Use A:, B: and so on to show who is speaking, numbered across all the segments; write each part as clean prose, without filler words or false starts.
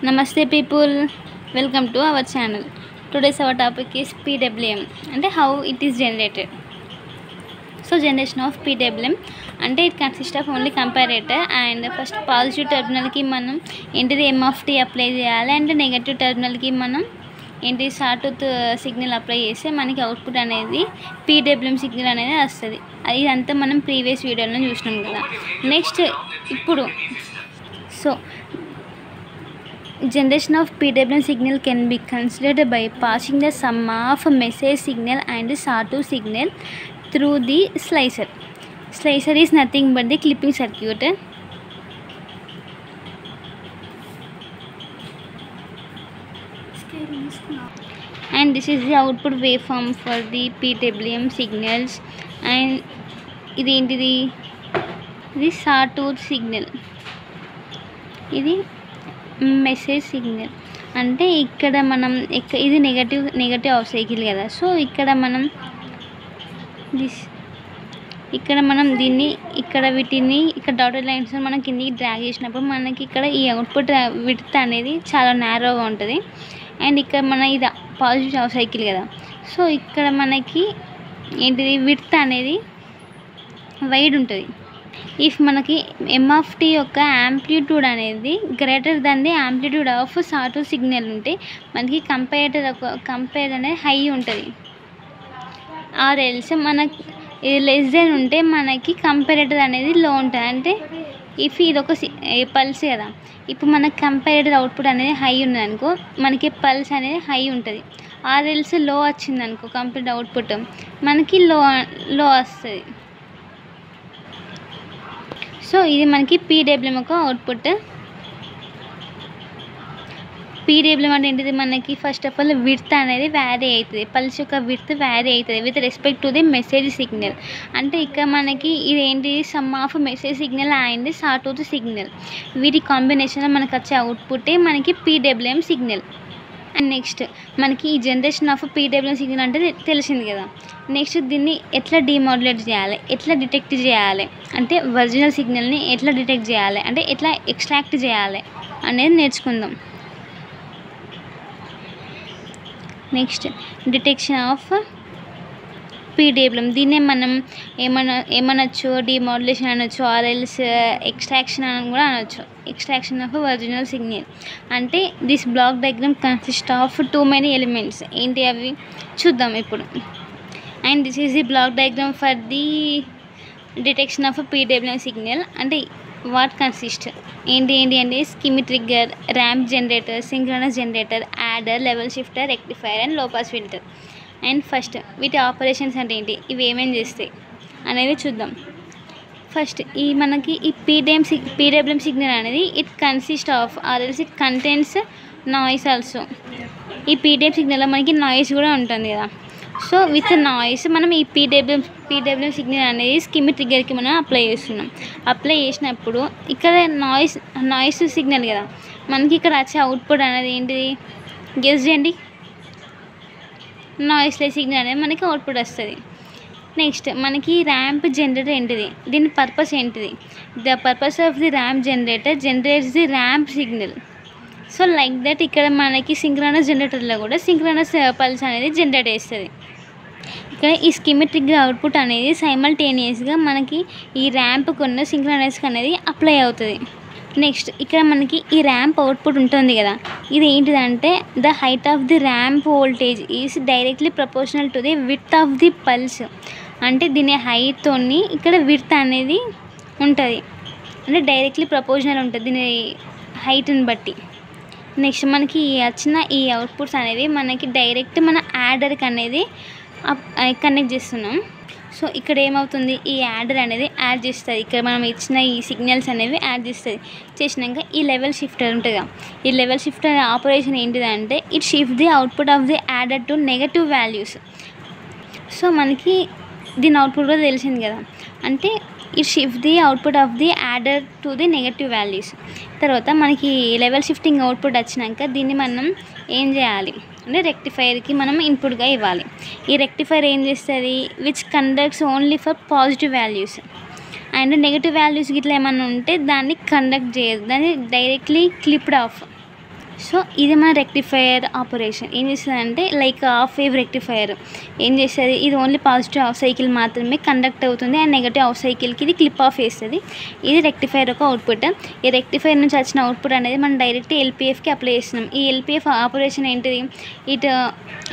A: Namaste people, welcome to our channel. Today's our topic is PWM and how it is generated. So generation of PWM అంటే it consists of only comparator and first positive terminal కి మనం ఏంటిది M of t apply చేయాలి and negative terminal కి మనం ఏంటి sawtooth signal apply చేస్తే మనకి అవుట్పుట్ అనేది PWM సిగ్నల్ అనేది వస్తుంది. ఇదంతా మనం ప్రీవియస్ వీడియోలో చూసినాం కదా. నెక్స్ట్ ఇప్పుడు so generation of PWM signal can be considered by passing the sum of message signal and sawtooth signal through the slicer. Slicer is nothing but the clipping circuit. And this is the output waveform for the PWM signals. And ఇది sawtooth signal. ఇది message signal అంటే ఇక్కడ మనం ఇది negative of cycle కదా. So ఇక్కడ మనం దీన్ని వీటిని ఇక్కడ డాటెడ్ లైన్స్ మనం కిందికి డ్రాగ్ చేసినప్పుడు మనకి ఇక్కడ ఈ అవుట్పుట్ విడ్త్ అనేది చాలా నేరోగా ఉంటుంది. అండ్ ఇక్కడ ఇది పాజిటివ్ ఆఫ్ సైకిల్ కదా. సో ఇక్కడ మనకి ఏంటిది విడ్త్ అనేది వైడ్ ఉంటుంది. ఇఫ్ మనకి M of t యొక్క యాంప్లిట్యూడ్ అనేది greater than the amplitude of sawtooth signal ఉంటే మనకి కంపేర్ అనేది హై ఉంటుంది. ఆర్ ఎల్స్ మనకి లెస్ దెన్ ఉంటే మనకి కంపేరేటర్ అనేది లో ఉంటుంది. అంటే ఇఫ్ ఇది ఒక పల్స్ కదా, ఇప్పుడు మనకి కంపేరేటర్ అవుట్పుట్ అనేది హై ఉందనుకో మనకి పల్స్ అనేది హై ఉంటుంది. ఆర్ ఎల్స్ లో వచ్చిందనుకో కంపేరేటర్ అవుట్పుట్ మనకి లో వస్తుంది. సో ఇది మనకి PWM యొక్క అవుట్పుట్. PWM అంటే ఏంటిది, మనకి ఫస్ట్ ఆఫ్ ఆల్ విడ్త్ అనేది వ్యారీ అవుతుంది. పల్స్ యొక్క విడ్త్ వ్యారీ అవుతుంది with respect to the message signal. అంటే ఇక్కడ మనకి ఇదేంటి some of message signal and sawtooth signal వీటి కాంబినేషన్లో మనకు వచ్చే అవుట్పుట్టే మనకి PWM సిగ్నల్. అండ్ నెక్స్ట్ మనకి ఈ జనరేషన్ ఆఫ్ PWM సిగ్నల్ అంటే తెలిసింది కదా. నెక్స్ట్ దీన్ని ఎట్లా డిమాడ్యులేట్ చేయాలి, ఎట్లా డిటెక్ట్ చేయాలి, అంటే ఒరిజినల్ సిగ్నల్ని ఎట్లా డిటెక్ట్ చేయాలి, అంటే ఎట్లా ఎక్స్ట్రాక్ట్ చేయాలి అనేది నేర్చుకుందాం. నెక్స్ట్ డిటెక్షన్ ఆఫ్ PWM, దీన్నే మనం ఏమనొచ్చు, డిమాడ్యులేషన్ అనొచ్చు, ఆర్ఎల్స్ ఎక్స్ట్రాక్షన్ అని కూడా అనొచ్చు. ఎక్స్ట్రాక్షన్ ఆఫ్ ఒరిజినల్ సిగ్నల్ అంటే this block diagram consist of too many elements. ఏంటి అవి చూద్దాం ఇప్పుడు. And this is the block diagram for the detection of PWM signal. అంటే వాట్ కన్సిస్ట్ ఏంటి అంటే skim trigger, ramp generator, synchronous generator, adder, level shifter, rectifier and లో pass filter. And first వీటి operations అంటే ఏంటి, ఇవి ఏమేమి చేస్తాయి అనేది చూద్దాం. ఫస్ట్ మనకి ఈ PWM సిగ్నల్ అనేది ఇట్ కన్సిస్ట్ ఆఫ్ ఆర్ఎల్స్ ఇట్ కంటైన్స్ నాయిస్ ఆల్సో. ఈ PWM సిగ్నల్లో మనకి నాయిస్ కూడా ఉంటుంది కదా. సో విత్ నాయిస్ మనం ఈ PWM సిగ్నల్ అనేది స్కిమ్ ట్రిగ్గర్కి మనం అప్లై చేస్తున్నాం. అప్లై చేసినప్పుడు ఇక్కడ నాయిస్ సిగ్నల్ కదా, మనకి ఇక్కడ వచ్చే అవుట్పుట్ అనేది ఏంటిది గెస్ చేయండి. నాయిస్లెస్ సిగ్నల్ అనేది మనకి అవుట్పుట్ వస్తుంది. నెక్స్ట్ మనకి ర్యాంప్ జనరేటర్ ఏంటిది, దీని పర్పస్ ఏంటిది, the purpose of the ramp generator generates the ramp signal. So like that ఇక్కడ మనకి సింక్రోనస్ జనరేటర్లో కూడా సింక్రోనస్ పల్స్ అనేది జనరేట్ చేస్తుంది. ఇక్కడ ఈ స్కిమ్ ట్రిగ్గర్ అవుట్పుట్ అనేది సైమల్టేనియస్గా మనకి ఈ ర్యాంప్కి ఉన్న సింక్రోనస్కి అనేది అప్లై అవుతుంది. నెక్స్ట్ ఇక్కడ మనకి ఈ ర్యాంప్ అవుట్పుట్ ఉంటుంది కదా, ఇది ఏంటిదంటే the height of the ramp voltage is directly proportional to the width of the pulse. అంటే దీని హైట్తోని ఇక్కడ విడ్త్ అనేది ఉంటుంది, అంటే డైరెక్ట్లీ ప్రపోర్షనల్ ఉంటుంది దీని హైట్ని బట్టి. నెక్స్ట్ మనకి వచ్చిన ఈ అవుట్పుట్స్ అనేవి మనకి డైరెక్ట్ మన యాడర్కి అనేది కనెక్ట్ చేస్తున్నాం. సో ఇక్కడ ఏమవుతుంది, ఈ యాడర్ అనేది యాడ్ చేస్తుంది, ఇక్కడ మనం ఇచ్చిన ఈ సిగ్నల్స్ అనేవి యాడ్ చేసినాక ఈ లెవెల్ షిఫ్టర్ ఉంటుంది కదా, ఈ లెవెల్ షిఫ్టర్ ఆపరేషన్ ఏంటిదంటే it shift the output of the adder to negative values. So మనకి దీని అవుట్పుట్ కూడా తెలిసింది కదా, అంటే it shift the output of the adder to the negative values. తర్వాత మనకి లెవెల్ షిఫ్టింగ్ అవుట్పుట్ వచ్చినాక దీన్ని మనం ఏం చేయాలి అంటే రెక్టిఫైర్కి మనం ఇన్పుట్గా ఇవ్వాలి. ఈ రెక్టిఫైర్ ఏం చేస్తుంది, which conducts only for positive values. And negative values గిట్లా ఏమన్నా ఉంటే దాన్ని కండక్ట్ చేయదు, దాన్ని డైరెక్ట్లీ క్లిప్డ్ ఆఫ్. సో ఇది మన రెక్టిఫైయర్ ఆపరేషన్ ఏం చేస్తుందంటే లైక్ హాఫ్ వేవ్ రెక్టిఫైయర్ ఏం చేస్తుంది, ఇది ఓన్లీ పాజిటివ్ హాఫ్ సైకిల్ మాత్రమే కండక్ట్ అవుతుంది అండ్ నెగటివ్ హాఫ్ సైకిల్కి ఇది క్లిప్ ఆఫ్ వేస్తుంది. ఇది రెక్టిఫైయర్ ఒక అవుట్పుట్. ఈ రెక్టిఫైయర్ నుంచి వచ్చిన అవుట్పుట్ అనేది మనం డైరెక్ట్ ఎల్పిఎఫ్కి అప్లై చేస్తున్నాం. ఈ ఎల్పిఎఫ్ ఆపరేషన్ ఏంటిది, ఇటు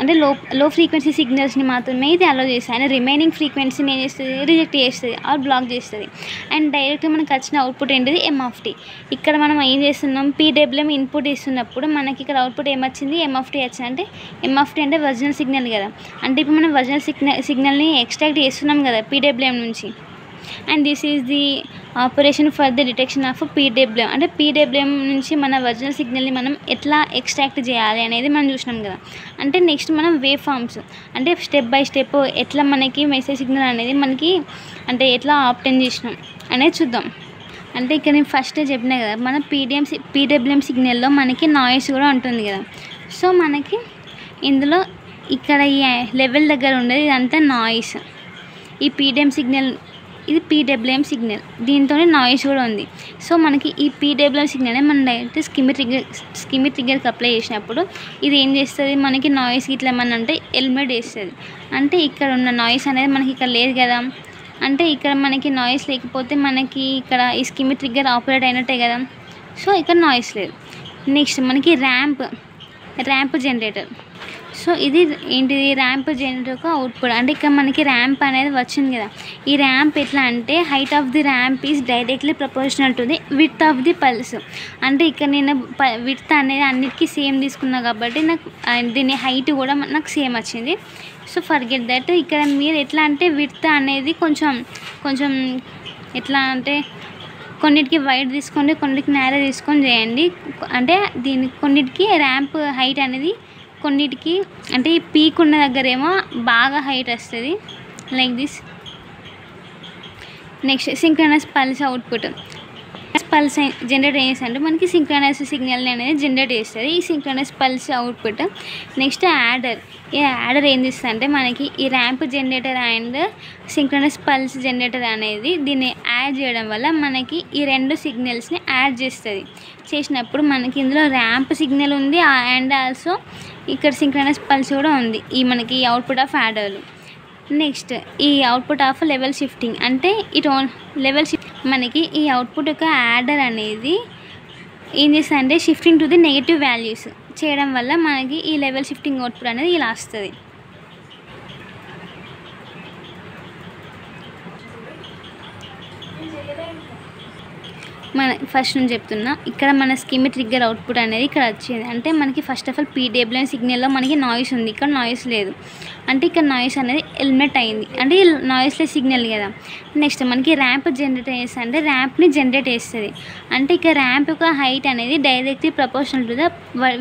A: అంటే లో ఫ్రీక్వెన్సీ సిగ్నల్స్ని మాత్రమే ఇది అలో చేస్తుంది అండ్ రిమైనింగ్ ఫ్రీక్వెన్సీని ఏం చేస్తుంది, రిజెక్ట్ చేస్తుంది ఆర్ బ్లాక్ చేస్తుంది. అండ్ డైరెక్ట్ మనకు వచ్చిన అవుట్పుట్ ఏంటిది MT. ఇక్కడ మనం ఏం చేస్తున్నాం, PWM ఇన్పుట్ ఇస్తున్నప్పుడు మనకి ఇక్కడ అవుట్పుట్ ఏమొచ్చింది, MT వచ్చింది. అంటే MT అంటే ఒరిజినల్ సిగ్నల్ కదా, అంటే ఇప్పుడు మనం ఒరిజినల్ సిగ్నల్ని ఎక్స్ట్రాక్ట్ చేస్తున్నాం కదా PWM నుంచి. And this is the operation for the detection of PWM. అంటే PWM నుంచి మన ఒరిజినల్ సిగ్నల్ని మనం ఎట్లా ఎక్స్ట్రాక్ట్ చేయాలి అనేది మనం చూసినాం కదా. అంటే నెక్స్ట్ మనం వేవ్ ఫార్మ్స్ అంటే స్టెప్ బై స్టెప్ ఎట్లా మనకి మెసేజ్ సిగ్నల్ అనేది మనకి అంటే ఎట్లా ఆప్టెన్ చేసినాం అనేది చూద్దాం. అంటే ఇక్కడ నేను ఫస్ట్ చెప్పినా కదా, మన PWM సిగ్నల్లో మనకి నాయిస్ కూడా ఉంటుంది కదా. సో మనకి ఇందులో ఇక్కడ ఈ లెవెల్ దగ్గర ఉండేది ఇదంతా నాయిస్. ఈ PWM సిగ్నల్ ఇది PWM సిగ్నల్, దీంతో నాయిస్ కూడా ఉంది. సో మనకి ఈ PWM సిగ్నల్ మనం డైరెక్ట్ స్కిమ్మి ట్రిగ్గర్కి అప్లై చేసినప్పుడు ఇది ఏం చేస్తుంది, మనకి నాయిస్ ఇట్లా ఏమన్నా అంటే ఎలిమినేట్ చేస్తుంది. అంటే ఇక్కడ ఉన్న నాయిస్ అనేది మనకి ఇక్కడ లేదు కదా, అంటే ఇక్కడ మనకి నాయిస్ లేకపోతే మనకి ఇక్కడ ఈ స్కిమ్మి ట్రిగ్గర్ ఆపరేట్ అయినట్టే కదా. సో ఇక్కడ నాయిస్ లేదు. నెక్స్ట్ మనకి ర్యాంప్ జనరేటర్. సో ఇది ఏంటిది, ర్యాంప్ జనరేటర్ ఒక అవుట్పుట్. అంటే ఇక్కడ మనకి ర్యాంప్ అనేది వచ్చింది కదా, ఈ ర్యాంప్ ఎట్లా అంటే height of the ramp is directly proportional to the width of the pulse. అంటే ఇక్కడ నేను విడ్త్ అనేది అన్నిటికీ సేమ్ తీసుకున్నా కాబట్టి నాకు దీని హైట్ కూడా నాకు సేమ్ వచ్చింది. So forget that. ఇక్కడ మీరు ఎట్లా అంటే విడ్త్ అనేది కొంచెం ఎట్లా అంటే కొన్నిటికి వైడ్ తీసుకోండి, కొన్నిటికి నేరో తీసుకొని చేయండి. అంటే కొన్నిటికి ర్యాంప్ హైట్ అనేది కొన్నిటికి అంటే ఈ పీక్ ఉన్న దగ్గర ఏమో బాగా హైట్ వస్తుంది like this. Next synchronous pulse output. Pulse generate చేస్తే మనకి సింక్రనస్ సిగ్నల్ అనేది జనరేట్ చేస్తుంది, ఈ synchronous pulse output. Next adder. ఈ యాడర్ ఏం చేస్తుంది అంటే మనకి ఈ ramp generator and synchronous pulse generator అనేది దీన్ని యాడ్ చేయడం వల్ల మనకి ఈ రెండు సిగ్నల్స్ని యాడ్ చేస్తుంది. చేసినప్పుడు మనకి ఇందులో ర్యాంప్ సిగ్నల్ ఉంది అండ్ ఆల్సో ఇక్కడ సింక్రనస్ పల్స్ కూడా ఉంది ఈ మనకి అవుట్పుట్ ఆఫ్ యాడర్లు. నెక్స్ట్ ఈ అవుట్పుట్ ఆఫ్ లెవెల్ షిఫ్టింగ్. అంటే లెవెల్ షిఫ్ట్ మనకి ఈ అవుట్పుట్ యొక్క యాడర్ అనేది ఏం చేస్తుంది అంటే shifting to the negative values చేయడం వల్ల మనకి ఈ లెవెల్ షిఫ్టింగ్ అవుట్పుట్ అనేది ఇలా వస్తుంది. మన ఫస్ట్ నుంచి చెప్తున్నా, ఇక్కడ మన స్కిమ్మి ట్రిగ్గర్ అవుట్పుట్ అనేది ఇక్కడ వచ్చింది. అంటే మనకి ఫస్ట్ ఆఫ్ ఆల్ PWM సిగ్నల్లో మనకి నాయిస్ ఉంది, ఇక్కడ నాయిస్ లేదు. అంటే ఇక్కడ నాయిస్ అనేది ఎలిమినేట్ అయింది, అంటే నాయిస్లెస్ సిగ్నల్ కదా. నెక్స్ట్ మనకి ర్యాంప్ జనరేట్ చేస్తే అంటే ర్యాంప్ని జనరేట్ చేస్తుంది. అంటే ఇక్కడ ర్యాంప్ యొక్క హైట్ అనేది directly proportional to the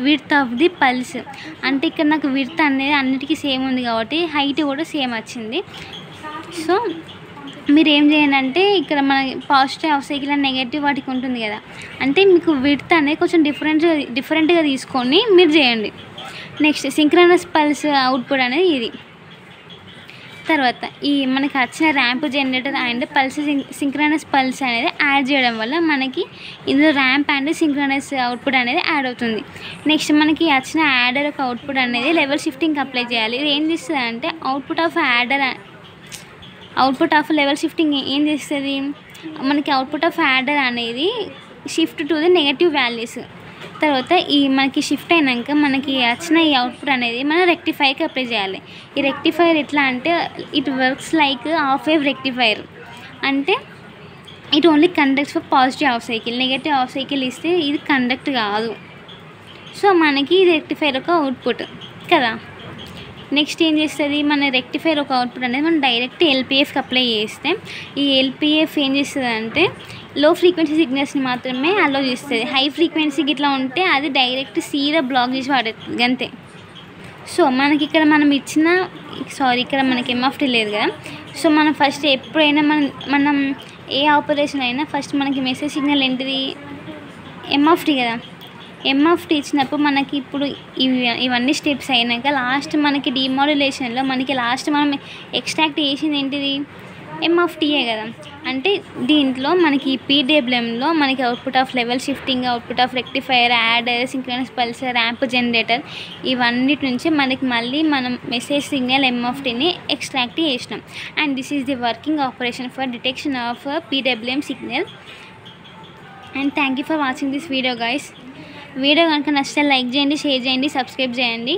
A: width of the pulse. అంటే ఇక్కడ నాకు విడ్త్ అనేది అన్నిటికీ సేమ్ ఉంది కాబట్టి హైట్ కూడా సేమ్ వచ్చింది. సో మీరు ఏం చేయండి అంటే ఇక్కడ మన positive half cycle and negative వాటికి ఉంటుంది కదా, అంటే మీకు విడ్త్ అనేది కొంచెం డిఫరెంట్గా తీసుకొని మీరు చేయండి. నెక్స్ట్ సింక్రనస్ పల్స్ అవుట్పుట్ అనేది ఇది. తర్వాత ఈ మనకి వచ్చిన ramp generator and pulse synchronous pulse అనేది యాడ్ చేయడం వల్ల మనకి ఇందులో ర్యాంప్ అండ్ సింక్రనస్ అవుట్పుట్ అనేది యాడ్ అవుతుంది. నెక్స్ట్ మనకి వచ్చిన యాడర్ ఒక అవుట్పుట్ అనేది లెవెల్ షిఫ్టింగ్కి అప్లై చేయాలి. ఇది ఏం చేస్తుంది అంటే అవుట్పుట్ ఆఫ్ లెవెల్ షిఫ్టింగ్ ఏం చేస్తుంది, మనకి అవుట్పుట్ ఆఫ్ యాడర్ అనేది shift to the negative values. తర్వాత ఈ మనకి షిఫ్ట్ అయినాక మనకి వచ్చిన ఈ అవుట్పుట్ అనేది మనం రెక్టిఫైర్కి అప్లై చేయాలి. ఈ రెక్టిఫైర్ ఎట్లా అంటే it works like half wave rectifier. అంటే it only conducts for positive half cycle, negative half cycle ఇస్తే ఇది కండక్ట్ కాదు. సో మనకి ఇది రెక్టిఫైర్ ఒక అవుట్పుట్ కదా. నెక్స్ట్ ఏం చేస్తుంది, మన రెక్టిఫైర్ ఒక అవుట్పుట్ అనేది మనం డైరెక్ట్ ఎల్పిఎఫ్కి అప్లై చేస్తే ఈ ఎల్పిఎఫ్ ఏం చేస్తుంది అంటే లో ఫ్రీక్వెన్సీ సిగ్నల్స్ని మాత్రమే అలో చేస్తుంది. హై ఫ్రీక్వెన్సీకి ఇట్లా ఉంటే అది డైరెక్ట్ సీదా బ్లాక్ చేసి వాడుతుంది అంతే. సో మనకి ఇక్కడ ఇక్కడ మనకి MT లేదు కదా. సో మనం ఫస్ట్ ఎప్పుడైనా మనం ఏ ఆపరేషన్ అయినా ఫస్ట్ మనకి మెసేజ్ సిగ్నల్ ఏంటిది, MT కదా. MT ఇచ్చినప్పుడు మనకి ఇప్పుడు ఇవన్నీ స్టెప్స్ అయినాక లాస్ట్ మనకి డిమాడ్యులేషన్లో మనకి లాస్ట్ మనం ఎక్స్ట్రాక్ట్ చేసింది ఏంటిది M(t) కదా. అంటే దీంట్లో మనకి PWMలో మనకి output of level shifting, output of rectifier, adder, synchronous Pulsar, ramp generator ఇవన్నిటి నుంచి మనకి మళ్ళీ మనం మెసేజ్ సిగ్నల్ M(t)ని ఎక్స్ట్రాక్ట్ చేసినాం. And this is the working operation for detection of PWM signal. And thank you for watching this video guys. Video కనుక నచ్చితే like చేయండి, share చేయండి, సబ్స్క్రైబ్ చేయండి.